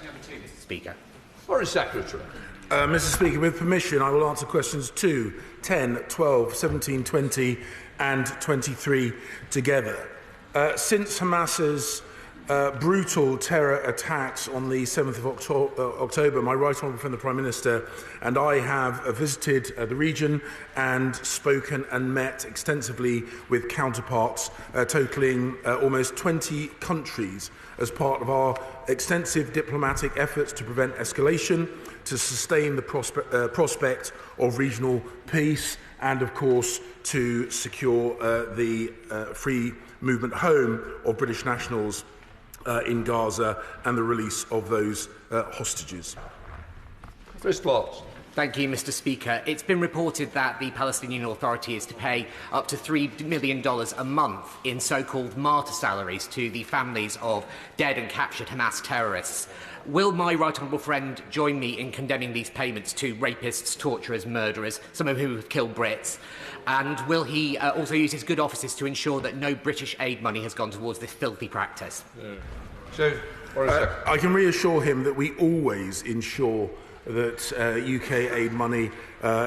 Question number 2, Mr. Speaker. Foreign Secretary. Mr. Speaker, with permission, I will answer questions 2, 10, 12, 17, 20 and 23 together. Since Hamas's brutal terror attacks on the 7th of October, my right honourable friend the Prime Minister and I have visited the region and spoken and met extensively with counterparts totalling almost 20 countries as part of our extensive diplomatic efforts to prevent escalation, to sustain the prospect of regional peace and, of course, to secure the free movement home of British nationals in Gaza and the release of those hostages. Chris Clark. Thank you, Mr. Speaker. It's been reported that the Palestinian Authority is to pay up to $3 million a month in so-called martyr salaries to the families of dead and captured Hamas terrorists. Will my right honourable friend join me in condemning these payments to rapists, torturers, murderers, some of whom have killed Brits? And will he also use his good offices to ensure that no British aid money has gone towards this filthy practice? So, I can reassure him that we always ensure that UK aid money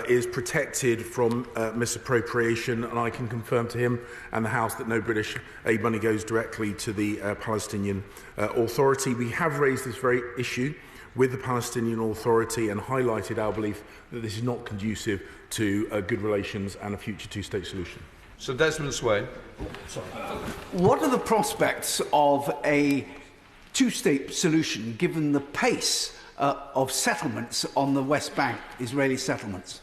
is protected from misappropriation, and I can confirm to him and the House that no British aid money goes directly to the Palestinian Authority. We have raised this very issue with the Palestinian Authority and highlighted our belief that this is not conducive to good relations and a future two-state solution. Sir Desmond Swain. What are the prospects of a two-state solution given the pace of settlements on the West Bank, Israeli settlements?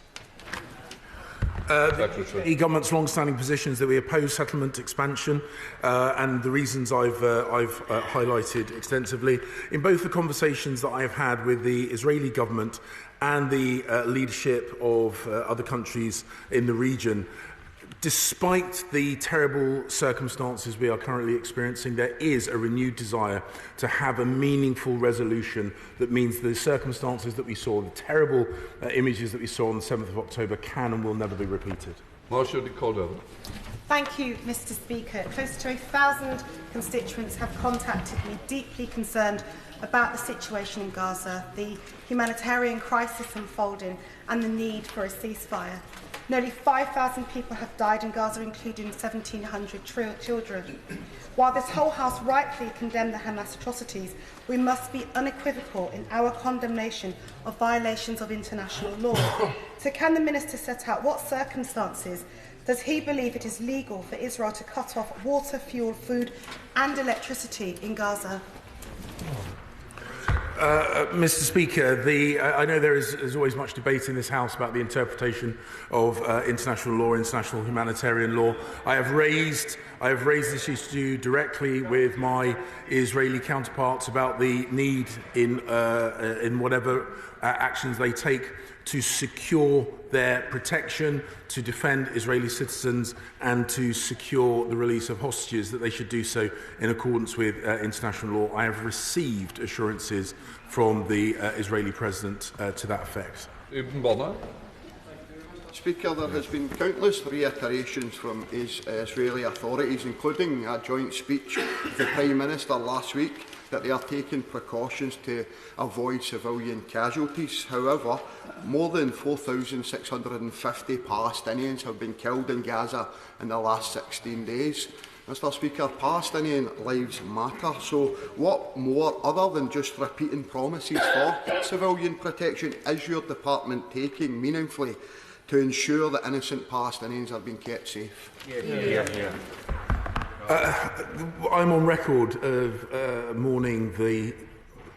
The government's long-standing position is that we oppose settlement expansion, and the reasons I've highlighted extensively in both the conversations that I have had with the Israeli government and the leadership of other countries in the region. Despite the terrible circumstances we are currently experiencing, there is a renewed desire to have a meaningful resolution that means the circumstances that we saw, the terrible images that we saw on the 7th of October can and will never be repeated. Marcia de Cordova. Thank you, Mr. Speaker. Close to 1,000 constituents have contacted me, deeply concerned about the situation in Gaza, the humanitarian crisis unfolding and the need for a ceasefire. Nearly 5,000 people have died in Gaza, including 1,700 children. While this whole House rightly condemned the Hamas atrocities, we must be unequivocal in our condemnation of violations of international law. So can the Minister set out what circumstances does he believe it is legal for Israel to cut off water, fuel, food and electricity in Gaza? Mr. Speaker, I know there is always much debate in this House about the interpretation of international law, international humanitarian law. I have raised this issue directly with my Israeli counterparts about the need in whatever actions they take to secure their protection, to defend Israeli citizens and to secure the release of hostages, that they should do so in accordance with international law. I have received assurances from the Israeli President to that effect. Ibn Bonner. Speaker, there has been countless reiterations from Israeli authorities, including a joint speech with the Prime Minister last week, that they are taking precautions to avoid civilian casualties. However, more than 4,650 Palestinians have been killed in Gaza in the last 16 days. Mr. Speaker, Palestinian lives matter, so what more, other than just repeating promises for civilian protection, is your department taking meaningfully to ensure that innocent Palestinians are being kept safe? I'm on record of mourning the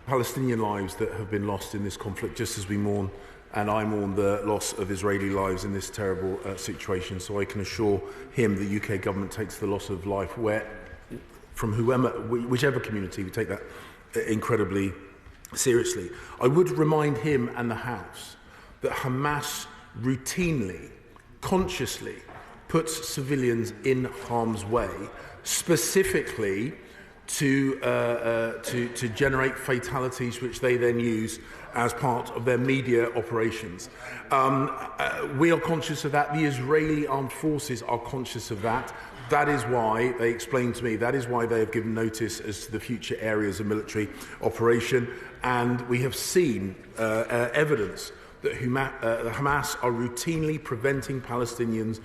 Palestinian lives that have been lost in this conflict, just as we mourn, and I mourn the loss of Israeli lives in this terrible situation. So I can assure him the UK government takes the loss of life from whichever community, we take that incredibly seriously. I would remind him and the House that Hamas routinely, consciously puts civilians in harm's way, specifically to generate fatalities which they then use as part of their media operations. We are conscious of that. The Israeli armed forces are conscious of that. That is why they explained to me, that is why they have given notice as to the future areas of military operation. And we have seen evidence that Hamas are routinely preventing Palestinians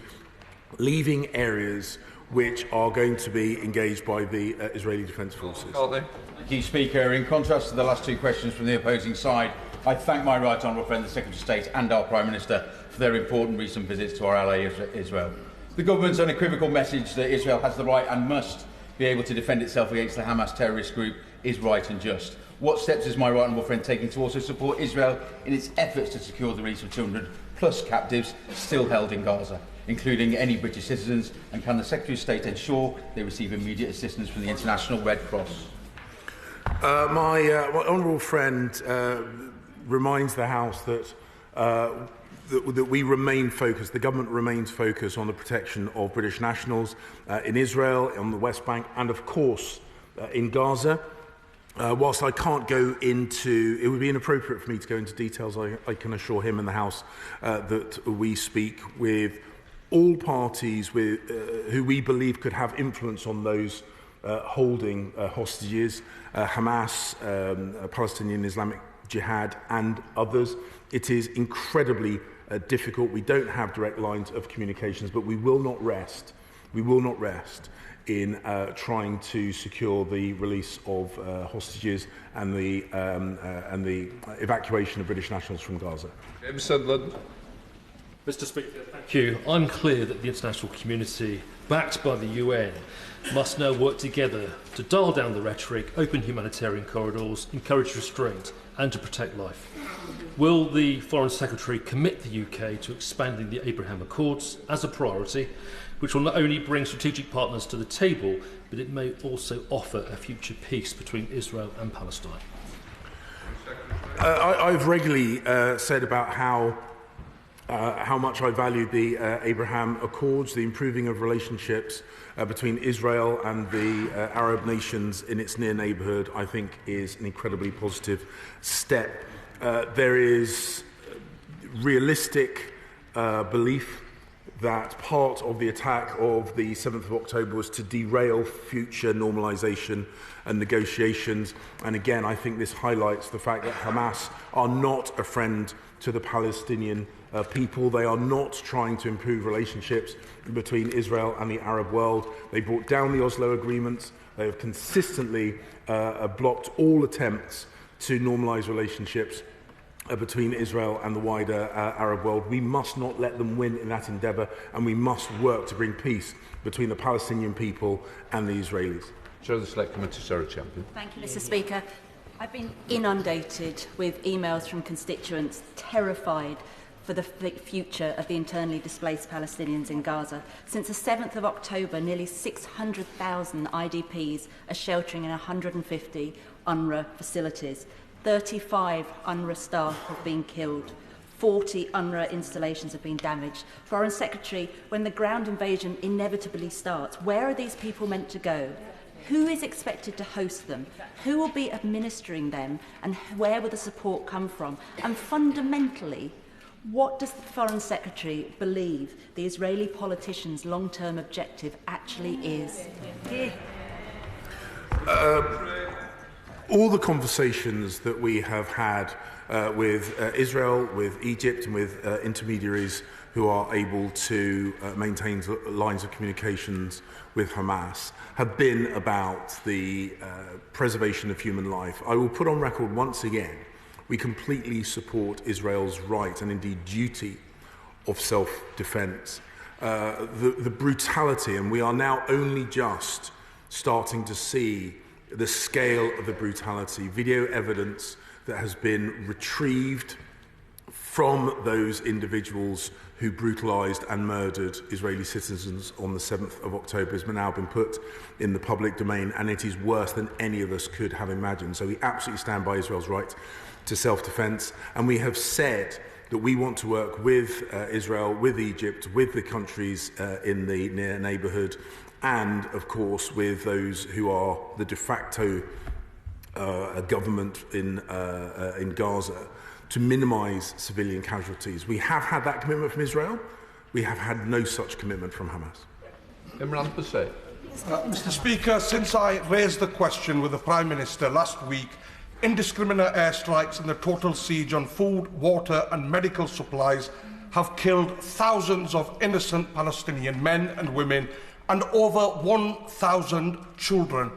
leaving areas which are going to be engaged by the Israeli Defence Forces. Thank you, Speaker. In contrast to the last two questions from the opposing side, I thank my right honourable friend, the Secretary of State and our Prime Minister for their important recent visits to our ally Israel. The government's unequivocal message that Israel has the right and must be able to defend itself against the Hamas terrorist group is right and just. What steps is my right honourable friend taking to also support Israel in its efforts to secure the release of 200+ captives still held in Gaza, including any British citizens, and can the Secretary of State ensure they receive immediate assistance from the International Red Cross? My honourable friend reminds the House that that we remain focused, the government remains focused on the protection of British nationals in Israel, on the West Bank, and of course in Gaza. Whilst I can't go into, it would be inappropriate for me to go into details, I can assure him and the House that we speak with all parties who we believe could have influence on those holding hostages, Hamas, Palestinian Islamic Jihad and others. It is incredibly difficult. We don't have direct lines of communications, but we will not rest. We will not rest in trying to secure the release of hostages and the evacuation of British nationals from Gaza. Mr. Speaker, thank you. I'm clear that the international community, backed by the UN, must now work together to dial down the rhetoric, open humanitarian corridors, encourage restraint and to protect life. Will the Foreign Secretary commit the UK to expanding the Abraham Accords as a priority, which will not only bring strategic partners to the table, but it may also offer a future peace between Israel and Palestine? I've regularly said about how much I value the Abraham Accords. The improving of relationships between Israel and the Arab nations in its near neighbourhood, I think, is an incredibly positive step. There is realistic belief that part of the attack of the 7th of October was to derail future normalisation and negotiations. And again, I think this highlights the fact that Hamas are not a friend to the Palestinian people. They are not trying to improve relationships between Israel and the Arab world. They brought down the Oslo agreements. They have consistently blocked all attempts to normalise relationships between Israel and the wider Arab world. We must not let them win in that endeavour, and we must work to bring peace between the Palestinian people and the Israelis. Chair of the Select Committee, Sarah Champion. Thank you, Mr. Speaker. I've been inundated with emails from constituents terrified for the future of the internally displaced Palestinians in Gaza. Since the 7th of October, nearly 600,000 IDPs are sheltering in 150 UNRWA facilities. 35 UNRWA staff have been killed. 40 UNRWA installations have been damaged. Foreign Secretary, when the ground invasion inevitably starts, where are these people meant to go? Who is expected to host them? Who will be administering them? And where will the support come from? And fundamentally, what does the Foreign Secretary believe the Israeli politicians' long-term objective actually is? All the conversations that we have had with Israel, with Egypt and with intermediaries who are able to maintain lines of communications with Hamas have been about the preservation of human life. I will put on record once again, we completely support Israel's right and indeed duty of self-defense. The brutality, and we are now only just starting to see the scale of the brutality, video evidence that has been retrieved from those individuals who brutalised and murdered Israeli citizens on the 7th of October has now been put in the public domain, and it is worse than any of us could have imagined. So we absolutely stand by Israel's right to self-defence, and we have said that we want to work with Israel, with Egypt, with the countries in the near neighbourhood, and, of course, with those who are the de facto government in Gaza, to minimise civilian casualties. We have had that commitment from Israel. We have had no such commitment from Hamas. Imran Pasay. Mr Speaker, since I raised the question with the Prime Minister last week, indiscriminate airstrikes and the total siege on food, water and medical supplies have killed thousands of innocent Palestinian men and women and over 1,000 children.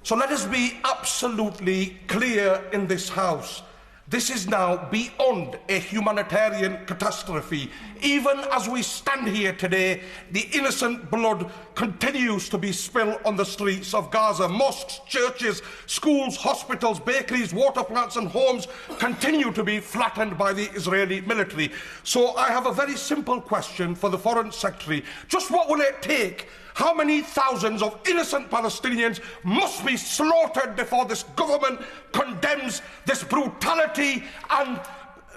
So let us be absolutely clear in this House. This is now beyond a humanitarian catastrophe. Even as we stand here today, the innocent blood continues to be spilled on the streets of Gaza. Mosques, churches, schools, hospitals, bakeries, water plants and homes continue to be flattened by the Israeli military. So I have a very simple question for the Foreign Secretary. Just what will it take? How many thousands of innocent Palestinians must be slaughtered before this government condemns this brutality and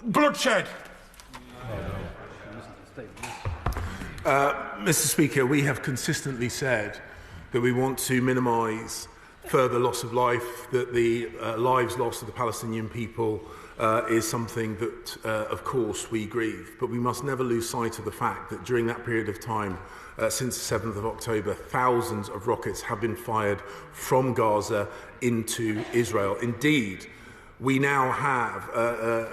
bloodshed? Mr Speaker, we have consistently said that we want to minimise further loss of life, that the lives lost of the Palestinian people is something that, of course, we grieve. But we must never lose sight of the fact that during that period of time, since the 7th of October, thousands of rockets have been fired from Gaza into Israel. Indeed, we now have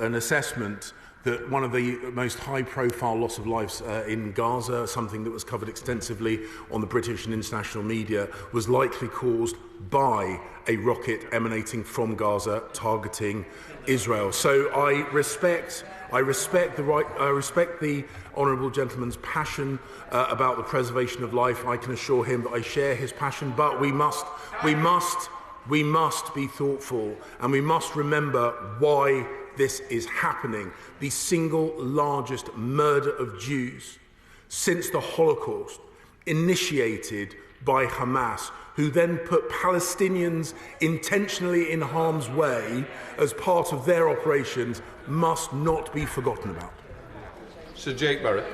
an assessment that one of the most high-profile loss of lives in Gaza, something that was covered extensively on the British and international media, was likely caused by a rocket emanating from Gaza targeting Israel. So I respect the honourable gentleman's passion about the preservation of life. I can assure him that I share his passion, but we must be thoughtful, and we must remember why this is happening. The single largest murder of Jews since the Holocaust, initiated by Hamas, who then put Palestinians intentionally in harm's way as part of their operations, must not be forgotten about. Sir Jake Barrett.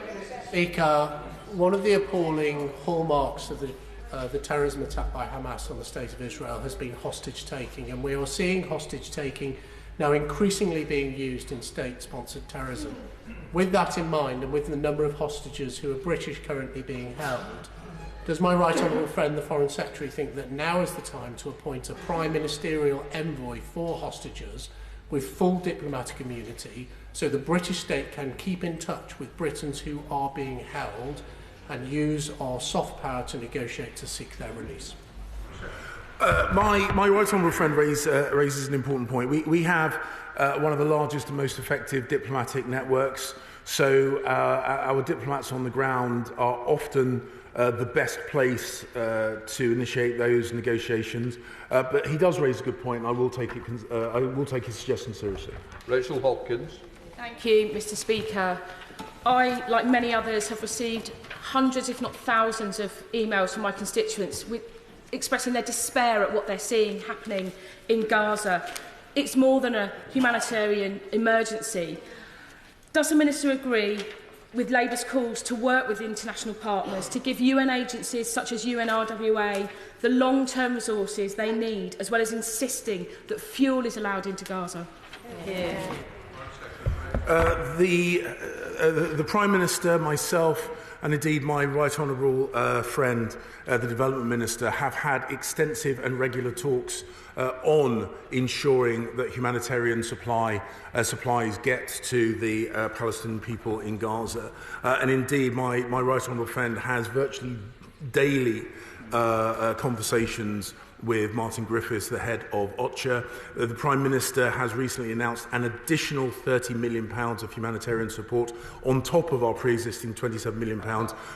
Speaker, one of the appalling hallmarks of the terrorism attack by Hamas on the State of Israel has been hostage-taking, and we are seeing hostage-taking now increasingly being used in state-sponsored terrorism. With that in mind, and with the number of hostages who are British currently being held, does my right honourable friend, the Foreign Secretary, think that now is the time to appoint a Prime Ministerial envoy for hostages with full diplomatic immunity, so the British state can keep in touch with Britons who are being held and use our soft power to negotiate to seek their release? My right honourable friend raises an important point. We have one of the largest and most effective diplomatic networks, so our diplomats on the ground are often the best place to initiate those negotiations. But he does raise a good point, and I will take his suggestion seriously. Rachel Hopkins. Thank you, Mr Speaker. I, like many others, have received hundreds, if not thousands, of emails from my constituents expressing their despair at what they're seeing happening in Gaza. It's more than a humanitarian emergency. Does the Minister agree with Labour's calls to work with international partners to give UN agencies such as UNRWA the long-term resources they need, as well as insisting that fuel is allowed into Gaza? Yeah. The Prime Minister, myself, and indeed my right honourable friend, the Development Minister, have had extensive and regular talks on ensuring that humanitarian supplies get to the Palestinian people in Gaza. And indeed, my right honourable friend has virtually daily conversations with Martin Griffiths, the head of OCHA. The Prime Minister has recently announced an additional £30 million of humanitarian support on top of our pre-existing £27 million,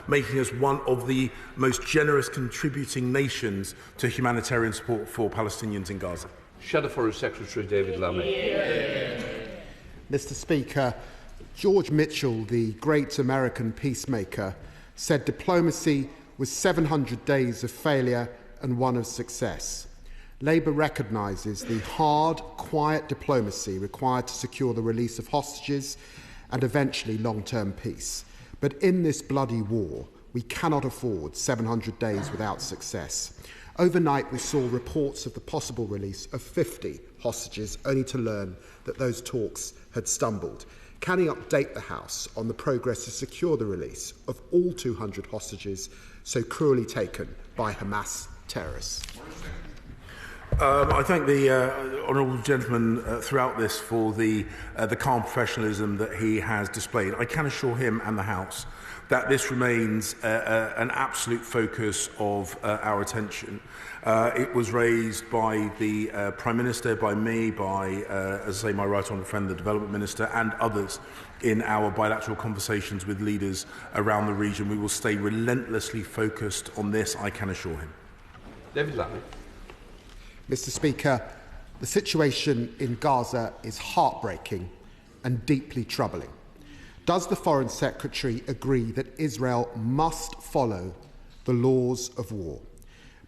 making us one of the most generous contributing nations to humanitarian support for Palestinians in Gaza. Shadow Forest Secretary David Lammy. Mr Speaker, George Mitchell, the great American peacemaker, said diplomacy was 700 days of failure and one of success. Labour recognises the hard, quiet diplomacy required to secure the release of hostages and eventually long-term peace. But in this bloody war, we cannot afford 700 days without success. Overnight, we saw reports of the possible release of 50 hostages, only to learn that those talks had stumbled. Can he update the House on the progress to secure the release of all 200 hostages so cruelly taken by Hamas terrorists? I thank the honourable gentleman throughout this for the calm professionalism that he has displayed. I can assure him and the House that this remains an absolute focus of our attention. It was raised by the Prime Minister, by me, by, as I say, my right honourable friend, the Development Minister, and others in our bilateral conversations with leaders around the region. We will stay relentlessly focused on this, I can assure him. David Lammy. Mr. Speaker, the situation in Gaza is heartbreaking and deeply troubling. Does the Foreign Secretary agree that Israel must follow the laws of war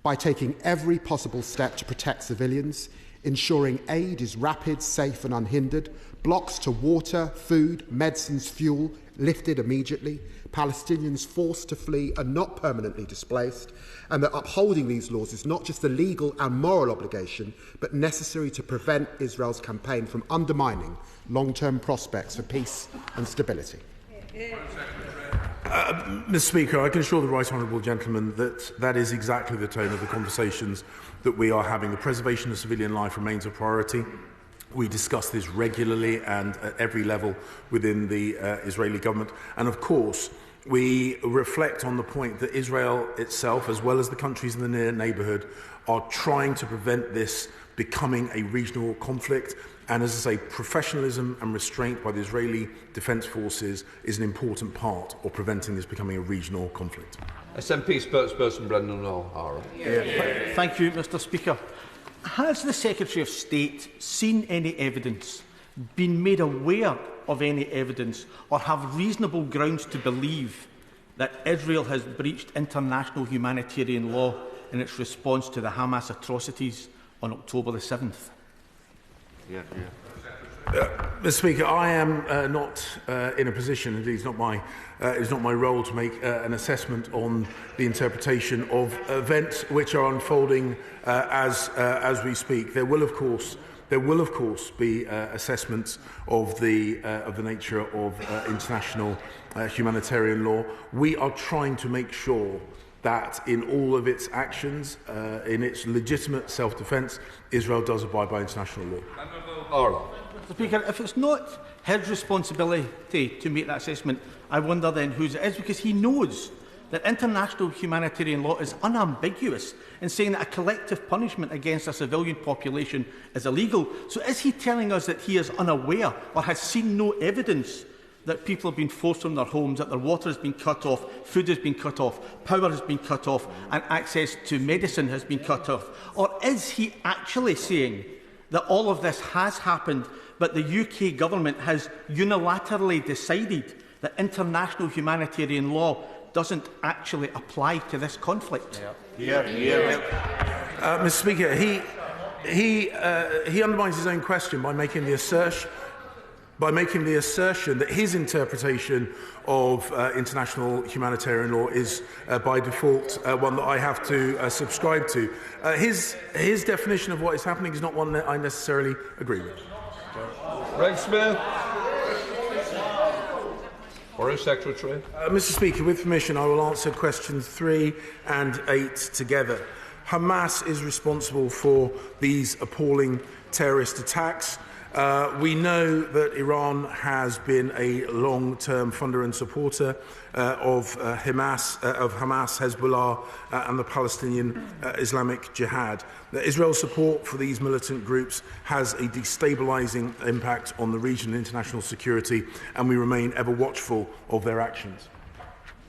by taking every possible step to protect civilians, ensuring aid is rapid, safe and unhindered, blocks to water, food, medicines, fuel lifted immediately, Palestinians forced to flee and not permanently displaced, and that upholding these laws is not just a legal and moral obligation, but necessary to prevent Israel's campaign from undermining long-term prospects for peace and stability? Mr. Speaker, I can assure the right honourable gentleman that that is exactly the tone of the conversations that we are having. The preservation of civilian life remains a priority. We discuss this regularly and at every level within the Israeli government. And of course, we reflect on the point that Israel itself, as well as the countries in the near neighbourhood, are trying to prevent this becoming a regional conflict. And as I say, professionalism and restraint by the Israeli Defence Forces is an important part of preventing this becoming a regional conflict. SNP spokesperson Brendan O'Hara. Thank you, Mr. Speaker. Has the Secretary of State seen any evidence, been made aware of any evidence, or have reasonable grounds to believe that Israel has breached international humanitarian law in its response to the Hamas atrocities on October the 7th? Mr. Speaker, I am not in a position, indeed it's not my role to make an assessment on the interpretation of events which are unfolding as we speak. There will, of course, be assessments of the nature of international humanitarian law. We are trying to make sure that in all of its actions, in its legitimate self-defence, Israel does abide by international law. Mr. Speaker, if it's not his responsibility to make that assessment, I wonder then whose it is, because he knows that international humanitarian law is unambiguous in saying that a collective punishment against a civilian population is illegal. So is he telling us that he is unaware or has seen no evidence that people have been forced from their homes, that their water has been cut off, food has been cut off, power has been cut off, and access to medicine has been cut off? Or is he actually saying that all of this has happened, but the UK government has unilaterally decided that international humanitarian law doesn't actually apply to this conflict? Mr. Speaker, he undermines his own question by making the assertion that his interpretation of international humanitarian law is by default one that I have to subscribe to. His definition of what is happening is not one that I necessarily agree with. Greg Smith. Foreign Secretary. Mr. Speaker, with permission, I will answer questions 3 and 8 together. Hamas is responsible for these appalling terrorist attacks. We know that Iran has been a long-term funder and supporter of Hamas, Hezbollah, and the Palestinian Islamic Jihad. Israel's support for these militant groups has a destabilising impact on the region and international security, and we remain ever watchful of their actions.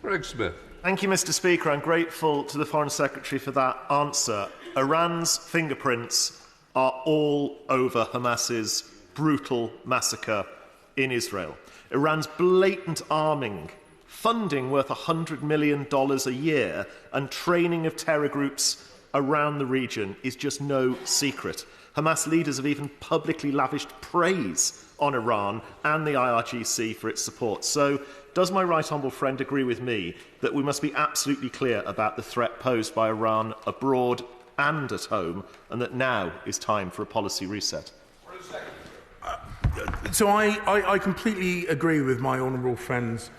Greg Smith. Thank you, Mr. Speaker. I'm grateful to the Foreign Secretary for that answer. Iran's fingerprints are all over Hamas's brutal massacre in Israel. Iran's blatant arming, funding worth $100 million a year, and training of terror groups around the region is just no secret. Hamas leaders have even publicly lavished praise on Iran and the IRGC for its support. So, does my right honourable friend agree with me that we must be absolutely clear about the threat posed by Iran abroad and at home, and that now is time for a policy reset? So I completely agree with my honourable friend's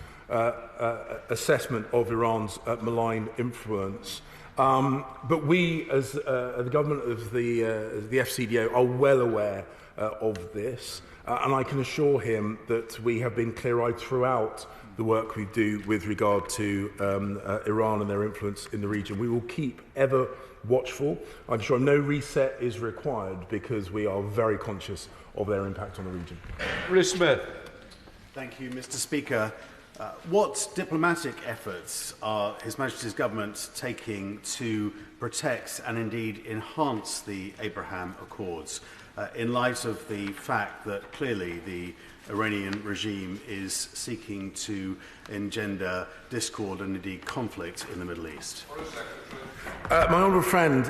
assessment of Iran's malign influence. But we, as the government of the FCDO, are well aware of this. And I can assure him that we have been clear-eyed throughout the work we do with regard to Iran and their influence in the region. We will keep ever watchful. I'm sure no reset is required because we are very conscious of their impact on the region. Rhys Smith. Thank you, Mr. Speaker. What diplomatic efforts are His Majesty's government taking to protect and indeed enhance the Abraham Accords in light of the fact that clearly the Iranian regime is seeking to engender discord and indeed conflict in the Middle East? My honourable friend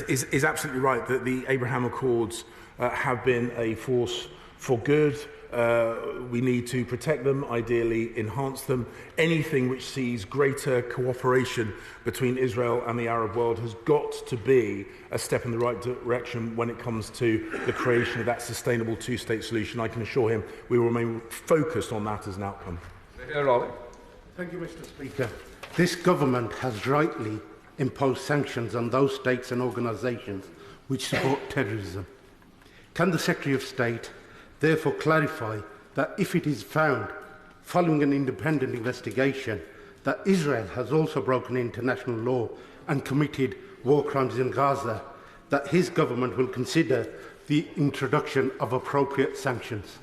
is absolutely right that the Abraham Accords have been a force for good. We need to protect them, ideally enhance them. Anything which sees greater cooperation between Israel and the Arab world has got to be a step in the right direction when it comes to the creation of that sustainable two-state solution. I can assure him we will remain focused on that as an outcome. Thank you, Mr. Speaker. This government has rightly imposed sanctions on those states and organisations which support terrorism. Can the Secretary of State therefore clarify that if it is found, following an independent investigation, that Israel has also broken international law and committed war crimes in Gaza, that his government will consider the introduction of appropriate sanctions?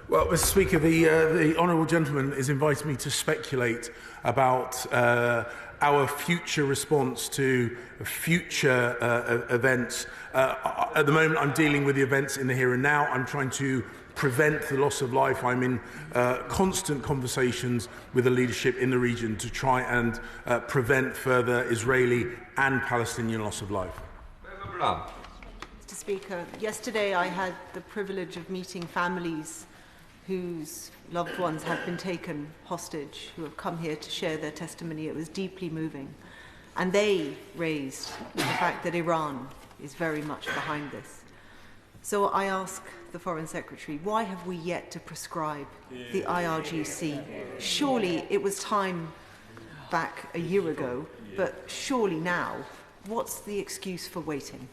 Well, Mr. Speaker, the honourable gentleman is inviting me to speculate about our future response to future events. At the moment, I'm dealing with the events in the here and now. I'm trying to prevent the loss of life. I'm in constant conversations with the leadership in the region to try and prevent further Israeli and Palestinian loss of life. Mr. Speaker, yesterday I had the privilege of meeting families whose loved ones have been taken hostage, who have come here to share their testimony. It was deeply moving. And they raised the fact that Iran is very much behind this. So I ask the Foreign Secretary, why have we yet to prescribe the IRGC? Surely it was time back a year ago, but surely now, what's the excuse for waiting?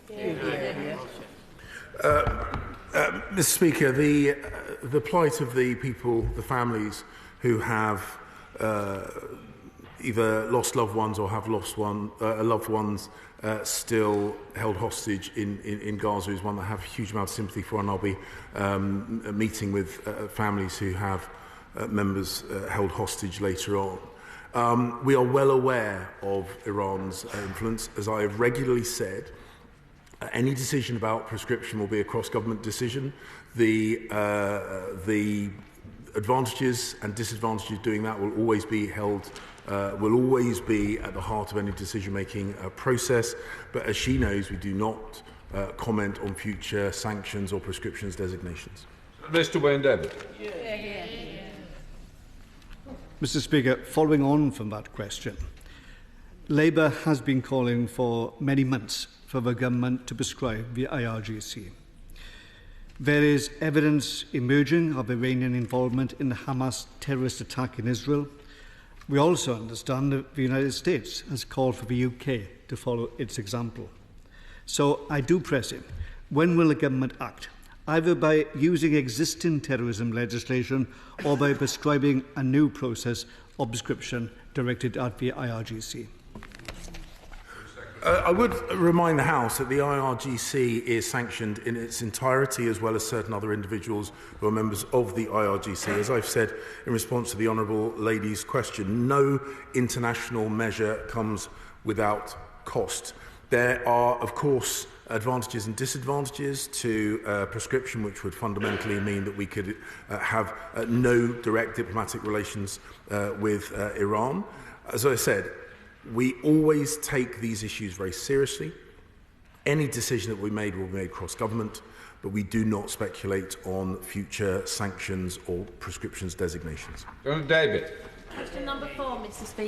Mr. Speaker, the plight of the people, the families who have either lost loved ones or have lost loved ones still held hostage in Gaza is one that I have a huge amount of sympathy for, and I'll be meeting with families who have members held hostage later on. We are well aware of Iran's influence. As I have regularly said, any decision about prescription will be a cross-government decision. The advantages and disadvantages of doing that will always be held, will always be at the heart of any decision-making process. But as she knows, we do not comment on future sanctions or prescriptions designations. Mr. Wayne David. Mr. Speaker, following on from that question, Labour has been calling for many months for the government to prescribe the IRGC. There is evidence emerging of Iranian involvement in the Hamas terrorist attack in Israel. We also understand that the United States has called for the UK to follow its example. So I do press him, when will the government act? Either by using existing terrorism legislation or by prescribing a new process of prescription directed at the IRGC. I would remind the House that the IRGC is sanctioned in its entirety, as well as certain other individuals who are members of the IRGC. As I've said in response to the honourable lady's question, no international measure comes without cost. There are, of course, advantages and disadvantages to prescription, which would fundamentally mean that we could have no direct diplomatic relations with Iran. As I said, we always take these issues very seriously. Any decision that we made will be made cross-government, but we do not speculate on future sanctions or prescriptions designations. David. Question number 4, Mr. Speaker.